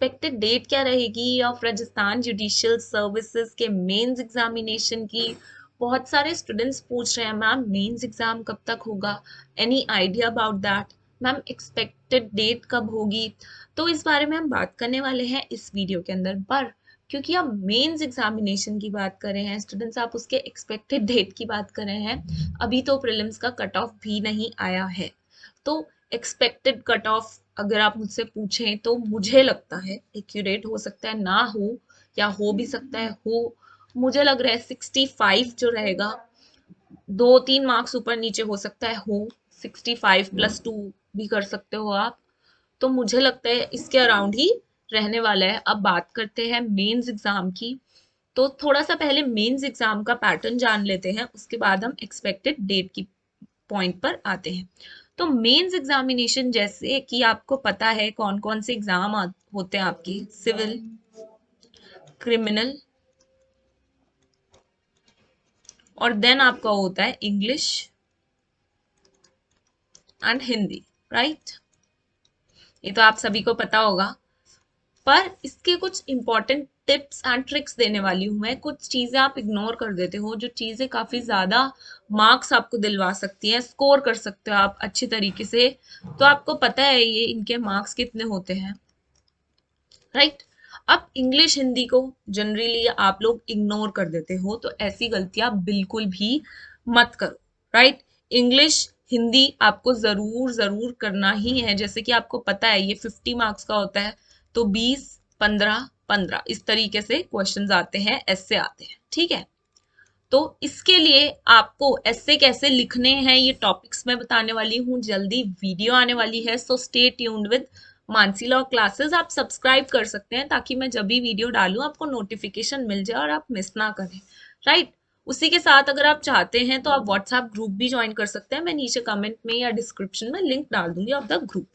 Expected date क्या रहेगी of Rajasthan judicial services के मेंस एग्जामिनेशन की। बहुत सारे स्टूडेंट्स पूछ रहे हैं मैम मेंस एग्जाम कब तक होगा, any idea about that, ma'am expected date कब होगी। तो इस बारे में हम बात करने वाले हैं इस वीडियो के अंदर। पर क्योंकि आप मेंस एग्जामिनेशन की बात कर रहे हैं स्टूडेंट्स, आप उसके एक्सपेक्टेड डेट की बात कर रहे हैं, अभी तो प्रीलिम्स का कट ऑफ भी नहीं आया है। तो एक्सपेक्टेड कट ऑफ अगर आप मुझसे पूछें तो मुझे लगता है एक्यूरेट हो सकता है, ना हो या हो भी सकता है हो। मुझे लग रहा है 65 जो रहेगा, 2-3 मार्क्स ऊपर नीचे हो सकता है हो, 65+2 भी कर सकते हो आप। तो मुझे लगता है इसके अराउंड ही रहने वाला है। अब बात करते हैं मेंस एग्जाम की। तो थोड़ा सा पहले मेंस एग्जाम का पैटर्न जान लेते हैं, उसके बाद हम एक्सपेक्टेड डेट की पॉइंट पर आते हैं। तो मेंस एग्जामिनेशन जैसे कि आपको पता है कौन कौन से एग्जाम होते हैं आपकी, सिविल, क्रिमिनल और देन आपका होता है इंग्लिश एंड हिंदी, राइट। ये तो आप सभी को पता होगा। पर इसके कुछ इंपॉर्टेंट टिप्स एंड ट्रिक्स देने वाली हूँ मैं। कुछ चीजें आप इग्नोर कर देते हो, जो चीजें काफी ज्यादा मार्क्स आपको दिलवा सकती हैं, स्कोर कर सकते हो आप अच्छी तरीके से। तो आपको पता है ये इनके मार्क्स कितने होते हैं, राइट। अब इंग्लिश हिंदी को जनरली आप लोग इग्नोर कर देते हो, तो ऐसी गलतियां बिल्कुल भी मत करो, राइट। इंग्लिश हिंदी आपको जरूर जरूर करना ही है। जैसे कि आपको पता है ये 50 मार्क्स का होता है, तो 20, 15, 15 इस तरीके से क्वेश्चंस आते हैं, ऐसे आते हैं, ठीक है। तो इसके लिए आपको ऐसे कैसे लिखने हैं ये टॉपिक्स मैं बताने वाली हूँ। जल्दी वीडियो आने वाली है, so stay tuned with Mansi law classes. आप सब्सक्राइब कर सकते हैं ताकि मैं जब भी वीडियो डालूं आपको नोटिफिकेशन मिल जाए और आप मिस ना करें, राइट। उसी के साथ अगर आप चाहते हैं तो आप व्हाट्सएप ग्रुप भी ज्वाइन कर सकते हैं। मैं नीचे कमेंट में या डिस्क्रिप्शन में लिंक डाल दूंगी ऑफ द ग्रुप।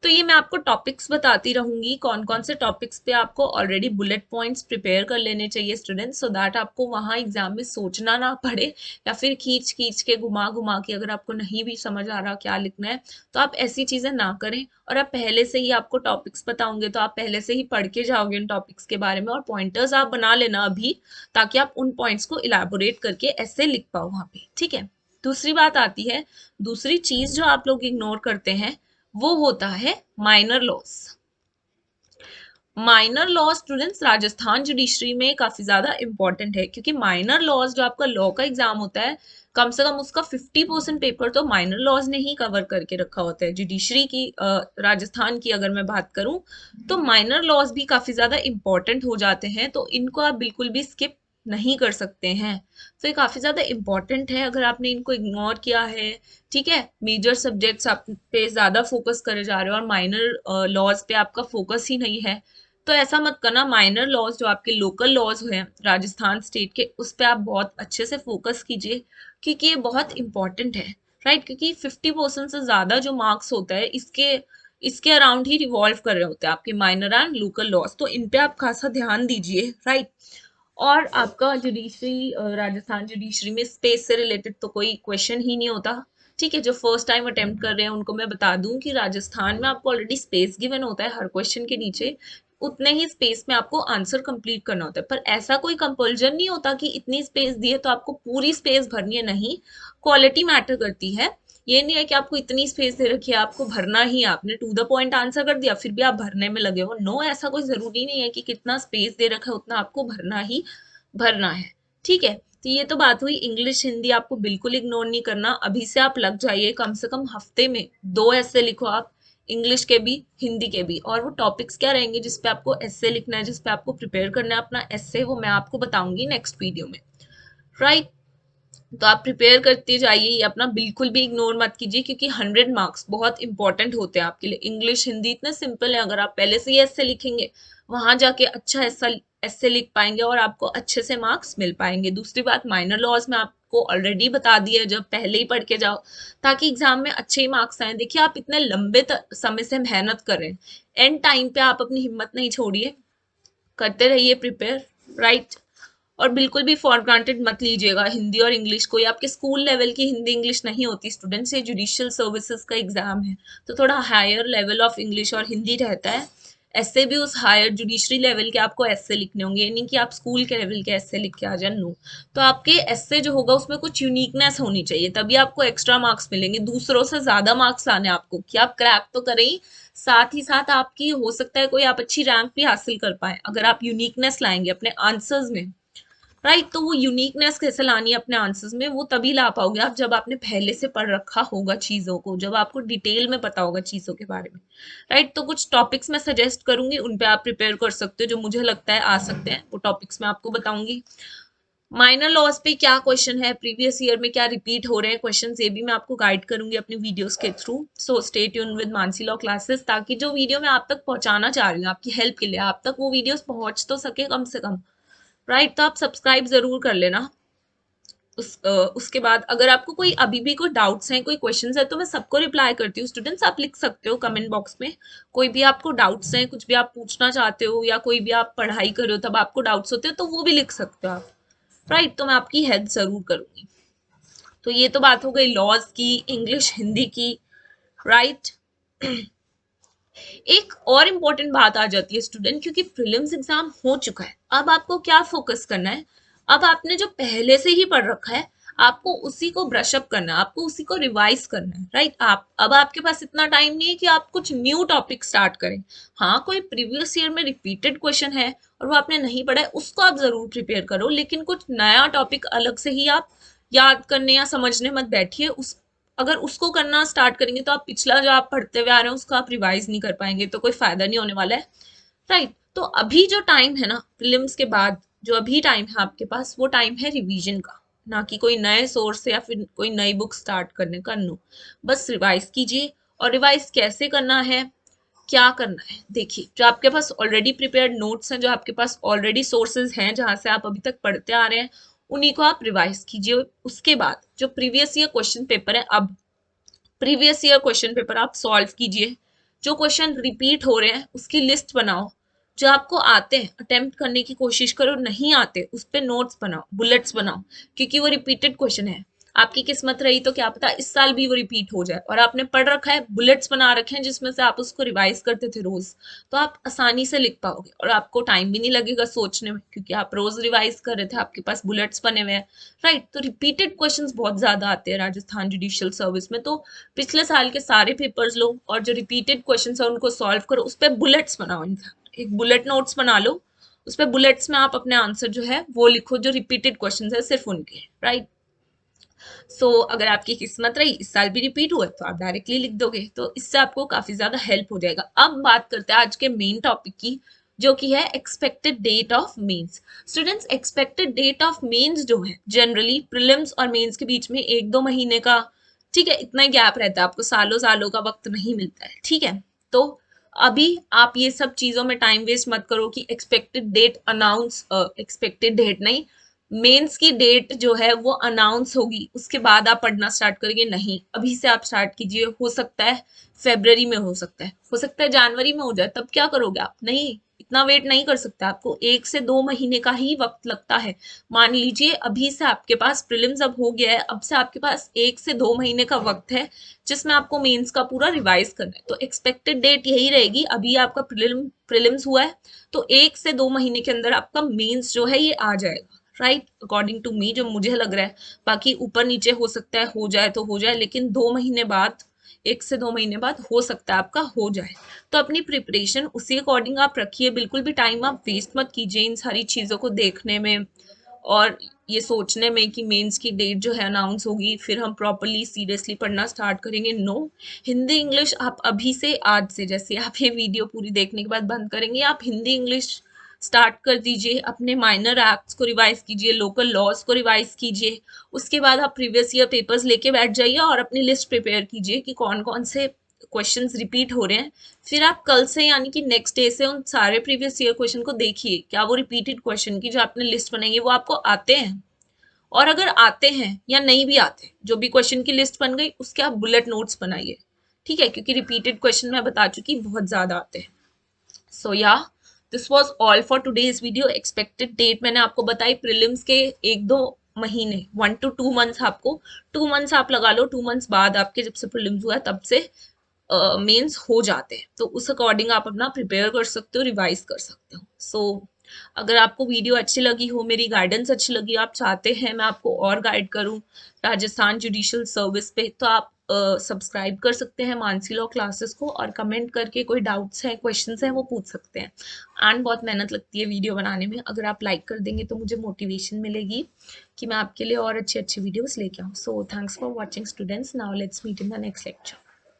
तो ये मैं आपको टॉपिक्स बताती रहूंगी, कौन कौन से टॉपिक्स पे आपको ऑलरेडी बुलेट पॉइंट्स प्रिपेयर कर लेने चाहिए स्टूडेंट्स, सो दैट आपको वहां एग्जाम में सोचना ना पड़े, या फिर खींच खींच के घुमा घुमा के अगर आपको नहीं भी समझ आ रहा क्या लिखना है तो आप ऐसी चीजें ना करें। और आप पहले से ही आपको टॉपिक्स बताऊंगे तो आप पहले से ही पढ़ के जाओगे उन टॉपिक्स के बारे में, और पॉइंटर्स आप बना लेना अभी, ताकि आप उन पॉइंट्स को इलेबोरेट करके ऐसे लिख पाओ वहां पे, ठीक है। दूसरी बात आती है, दूसरी चीज जो आप लोग इग्नोर करते हैं वो होता है minor loss. Minor law students Rajasthan judiciary में काफी ज्यादा इंपॉर्टेंट है, क्योंकि माइनर लॉज जो आपका लॉ का एग्जाम होता है, कम से कम उसका 50% पेपर तो माइनर लॉज ने ही कवर करके रखा होता है। जुडिशरी की राजस्थान की अगर मैं बात करूं तो माइनर लॉज भी काफी ज्यादा इंपॉर्टेंट हो जाते हैं, तो इनको आप बिल्कुल भी स्किप नहीं कर सकते हैं। तो ये काफी ज्यादा इंपॉर्टेंट है, अगर आपने इनको इग्नोर किया है, ठीक है, मेजर सब्जेक्ट्स आप पे ज्यादा फोकस करे जा रहे हो और माइनर लॉज पे आपका फोकस ही नहीं है, तो ऐसा मत करना। माइनर लॉज जो आपके लोकल लॉज हैं राजस्थान स्टेट के, उस पर आप बहुत अच्छे से फोकस कीजिए, क्योंकि ये बहुत इंपॉर्टेंट है, राइट। क्योंकि 50% से ज्यादा जो मार्क्स होता है इसके इसके अराउंड ही रिवॉल्व कर रहे होते हैं आपके माइनर एंड लोकल लॉज, तो इन पे आप खासा ध्यान दीजिए, राइट। और आपका जुडिशरी राजस्थान जुडिशरी में स्पेस से रिलेटेड तो कोई क्वेश्चन ही नहीं होता, ठीक है। जो फर्स्ट टाइम अटेम्प्ट कर रहे हैं उनको मैं बता दूं कि राजस्थान में आपको ऑलरेडी स्पेस गिवन होता है हर क्वेश्चन के नीचे, उतने ही स्पेस में आपको आंसर कंप्लीट करना होता है। पर ऐसा कोई कंपल्जन नहीं होता कि इतनी स्पेस दी है तो आपको पूरी स्पेस भरनी है, नहीं, क्वालिटी मैटर करती है। ये नहीं है कि आपको इतनी स्पेस दे रखी है आपको भरना ही, आपने टू द पॉइंट आंसर कर दिया फिर भी आप भरने में लगे हो, नो, ऐसा कोई जरूरी नहीं है कि कितना स्पेस दे रखा है उतना आपको भरना ही भरना है, ठीक है। तो ये तो बात हुई इंग्लिश हिंदी, आपको बिल्कुल इग्नोर नहीं करना। अभी से आप लग जाइए, कम से कम हफ्ते में 2 ऐसे लिखो आप, इंग्लिश के भी हिंदी के भी। और वो टॉपिक्स क्या रहेंगे जिसपे आपको एस्से लिखना है, जिसपे आपको प्रिपेयर करना है अपना एस्से, वो मैं आपको बताऊंगी नेक्स्ट वीडियो में, राइट। तो आप प्रिपेयर करते जाइए, ये अपना बिल्कुल भी इग्नोर मत कीजिए, क्योंकि 100 मार्क्स बहुत इंपॉर्टेंट होते हैं आपके लिए। इंग्लिश हिंदी इतना सिंपल है, अगर आप पहले से ही ऐसे लिखेंगे वहां जाके अच्छा ऐसा ऐसे लिख पाएंगे और आपको अच्छे से मार्क्स मिल पाएंगे। दूसरी बात, माइनर लॉज में आपको ऑलरेडी बता दिया, जब पहले ही पढ़ के जाओ ताकि एग्जाम में अच्छे ही मार्क्स आए। देखिए आप इतने लंबे समय से मेहनत कर रहे हैं, एंड टाइम पे आप अपनी हिम्मत नहीं छोड़िए, करते रहिए प्रिपेयर, राइट। और बिल्कुल भी फॉर ग्रांटेड मत लीजिएगा हिंदी और इंग्लिश को, ये आपके स्कूल लेवल की हिंदी इंग्लिश नहीं होती स्टूडेंट्स, ये जुडिशियल सर्विसेज का एग्जाम है, तो थोड़ा हायर लेवल ऑफ इंग्लिश और हिंदी रहता है। ऐसे भी उस हायर जुडिशरी लेवल के आपको ऐसे लिखने होंगे, यानी कि आप स्कूल के लेवल के ऐसे लिख के आ जाए, नो। तो आपके ऐसे जो होगा उसमें कुछ यूनिकनेस होनी चाहिए, तभी आपको एक्स्ट्रा मार्क्स मिलेंगे। दूसरों से ज्यादा मार्क्स लाने आपको कि आप क्रैक तो करें ही, साथ ही साथ आपकी हो सकता है कोई आप अच्छी रैंक भी हासिल कर पाए अगर आप यूनिकनेस लाएंगे अपने आंसर्स में, राइट। तो वो यूनिकनेस कैसे लानी है अपने आंसर्स में, वो तभी ला पाओगे आप जब आपने पहले से पढ़ रखा होगा चीजों को, जब आपको डिटेल में पता होगा चीजों के बारे में, राइट। तो कुछ टॉपिक्स मैं सजेस्ट करूंगी, उन पे आप प्रिपेयर कर सकते हो, जो मुझे लगता है आ सकते हैं, वो टॉपिक्स मैं आपको बताऊंगी। माइनर लॉस पे क्या क्वेश्चन है, प्रीवियस ईयर में क्या रिपीट हो रहे हैं क्वेश्चन, ये भी मैं आपको गाइड करूंगी अपनी वीडियोस के through. So stay tune with Mansi law classes, ताकि जो वीडियो मैं आप तक पहुंचाना चाह रही हूँ आपकी हेल्प के लिए, आप तक वो वीडियोस पहुंच तो सके कम से कम, राइट। तो आप सब्सक्राइब जरूर कर लेना। उसके बाद अगर आपको कोई अभी भी कोई डाउट्स हैं, कोई क्वेश्चंस है, तो मैं सबको रिप्लाई करती हूँ। स्टूडेंट्स आप लिख सकते हो कमेंट बॉक्स में, कोई भी आपको डाउट्स हैं, कुछ भी आप पूछना चाहते हो, या कोई भी आप पढ़ाई कर रहे हो तब आपको डाउट्स होते हैं, तो वो भी लिख सकते हो आप, राइट। तो मैं आपकी हेल्प जरूर करूंगी। तो ये तो बात हो गई लॉज की, इंग्लिश हिंदी की, राइट। एक और इम्पोर्टेंट बात आ जाती है स्टूडेंट, क्योंकि प्रीलिम्स एग्जाम हो चुका है, अब आपको क्या फोकस करना है, अब आपने जो पहले से ही पढ़ रखा है आपको उसी को ब्रश अप करना है, आपको उसी को रिवाइज करना है, राइट। आप अब आपके पास इतना टाइम नहीं है कि आप कुछ न्यू टॉपिक स्टार्ट करें। हाँ, कोई प्रीवियस ईयर में रिपीटेड क्वेश्चन है और वो आपने नहीं पढ़ा है, उसको आप जरूर प्रिपेयर करो, लेकिन कुछ नया टॉपिक अलग से ही आप याद करने या समझने मत बैठिए। उस अगर उसको करना स्टार्ट करेंगे तो आप पिछला जो आप पढ़ते हुए आ रहे हैं उसको आप रिवाइज नहीं कर पाएंगे, तो कोई फायदा नहीं होने वाला है, राइट। तो अभी जो टाइम है ना प्रीलिम्स के बाद, जो अभी टाइम है आपके पास, वो टाइम है रिवीजन का, ना कि कोई नए सोर्स से या फिर कोई नई बुक स्टार्ट करने का, नो। बस रिवाइज कीजिए। और रिवाइज कैसे करना है, क्या करना है, देखिए जो आपके पास ऑलरेडी प्रिपेयर्ड नोट्स हैं, जो आपके पास ऑलरेडी सोर्सेज हैं जहां से आप अभी तक पढ़ते आ रहे हैं, उन्हीं को आप रिवाइज कीजिए। उसके बाद जो प्रीवियस ईयर क्वेश्चन पेपर है, अब प्रीवियस ईयर क्वेश्चन पेपर आप सॉल्व कीजिए। जो क्वेश्चन रिपीट हो रहे हैं उसकी लिस्ट बनाओ, जो आपको आते हैं अटेम्प्ट करने की कोशिश करो, नहीं आते उस पर नोट्स बनाओ, बुलेट्स बनाओ, क्योंकि वो रिपीटेड क्वेश्चन है। आपकी किस्मत रही तो क्या पता इस साल भी वो रिपीट हो जाए, और आपने पढ़ रखा है, बुलेट्स बना रखे हैं जिसमें से आप उसको रिवाइज करते थे रोज, तो आप आसानी से लिख पाओगे और आपको टाइम भी नहीं लगेगा सोचने में, क्योंकि आप रोज रिवाइज कर रहे थे, आपके पास बुलेट्स बने हुए हैं, राइट। तो रिपीटेड क्वेश्चंस बहुत ज्यादा आते हैं राजस्थान जुडिशियल सर्विस में, तो पिछले साल के सारे पेपर्स लो और जो रिपीटेड क्वेश्चंस है उनको सॉल्व करो, उस पर बुलेट्स बनाओ, इनफैक्ट एक बुलेट नोट्स बना लो, उस पर बुलेट्स में आप अपने आंसर जो है वो लिखो, जो रिपीटेड क्वेश्चंस है सिर्फ उनके, राइट। सो अगर आपकी किस्मत रही इस साल भी रिपीट हुआ तो आप डायरेक्टली लिख दोगे, तो इससे आपको काफी ज्यादा हेल्प हो जाएगा। अब बात करते हैं आज के मेन टॉपिक की, जो कि है expected date of mains. Students, expected date of mains जो है, जनरली प्रीलिम्स और मेंस के बीच में 1-2 महीने का, ठीक है, इतना ही गैप रहता है, आपको सालों सालों का वक्त नहीं मिलता है, ठीक है। तो अभी आप ये सब चीजों में टाइम वेस्ट मत करो कि expected date announce, expected date नहीं, मेंस की डेट जो है वो अनाउंस होगी उसके बाद आप पढ़ना स्टार्ट करेंगे, नहीं, अभी से आप स्टार्ट कीजिए। हो सकता है फेब्रवरी में, हो सकता है जनवरी में हो जाए, तब क्या करोगे आप, नहीं, इतना वेट नहीं कर सकते, आपको 1 से 2 महीने का ही वक्त लगता है। मान लीजिए अभी से आपके पास प्रीलिम्स अब हो गया है, अब से आपके पास 1 से 2 महीने का वक्त है जिसमें आपको मेंस का पूरा रिवाइज करना है। तो एक्सपेक्टेड डेट यही रहेगी, अभी आपका प्रीलिम्स हुआ है तो 1 से 2 महीने के अंदर आपका मेंस जो है ये आ जाएगा, राइट, अकॉर्डिंग टू मी, जो मुझे लग रहा है। बाकी ऊपर नीचे हो सकता है, हो जाए तो हो जाए, लेकिन 2 महीने बाद, 1 से 2 महीने बाद हो सकता है आपका हो जाए। तो अपनी प्रिपरेशन उसी अकॉर्डिंग आप रखिए, बिल्कुल भी टाइम आप वेस्ट मत कीजिए इन सारी चीज़ों को देखने में और ये सोचने में कि मेंस की डेट जो है अनाउंस होगी फिर हम प्रॉपरली सीरियसली पढ़ना स्टार्ट करेंगे, नो। हिंदी इंग्लिश आप अभी से, आज से, जैसे आप ये वीडियो पूरी देखने के बाद बंद करेंगे, आप हिंदी इंग्लिश स्टार्ट कर दीजिए, अपने माइनर एक्ट्स को रिवाइज कीजिए, लोकल लॉज को रिवाइज कीजिए। उसके बाद आप प्रीवियस ईयर पेपर्स लेके बैठ जाइए और अपनी लिस्ट प्रिपेयर कीजिए कि कौन कौन से क्वेश्चंस रिपीट हो रहे हैं। फिर आप कल से यानी कि नेक्स्ट डे से उन सारे प्रीवियस ईयर क्वेश्चन को देखिए, क्या वो रिपीटेड क्वेश्चन की जो आपने लिस्ट बनाई है वो आपको आते हैं, और अगर आते हैं या नहीं भी आते, जो भी क्वेश्चन की लिस्ट बन गई उसके आप बुलेट नोट्स बनाइए, ठीक है, क्योंकि रिपीटेड क्वेश्चन मैं बता चुकी बहुत ज्यादा आते हैं। So yeah this was all for today's video. Expected date मैंने आपको बताई, प्रीलिम्स के 1-2 महीने, 1 to 2 months, आपको 2 months आप लगा लो, 2 months बाद आपके जब से प्रीलिम्स हुआ है तब से मेंस हो जाते हैं, तो उस अकॉर्डिंग आप अपना प्रिपेयर कर सकते हो, रिवाइज कर सकते हो। सो अगर आपको वीडियो अच्छी लगी हो, मेरी गाइडेंस अच्छी लगी, आप चाहते हैं मैं आपको और गाइड करूं राजस्थान जुडिशियल सर्विस पे, तो आप सब्सक्राइब कर सकते हैं मानसी लॉ क्लासेस को, और कमेंट करके कोई डाउट्स हैं, क्वेश्चंस हैं, वो पूछ सकते हैं। एंड बहुत मेहनत लगती है वीडियो बनाने में, अगर आप लाइक कर देंगे तो मुझे मोटिवेशन मिलेगी कि मैं आपके लिए और अच्छी अच्छी वीडियोस लेके आऊँ। So thanks for watching students, now let's meet in the next lecture.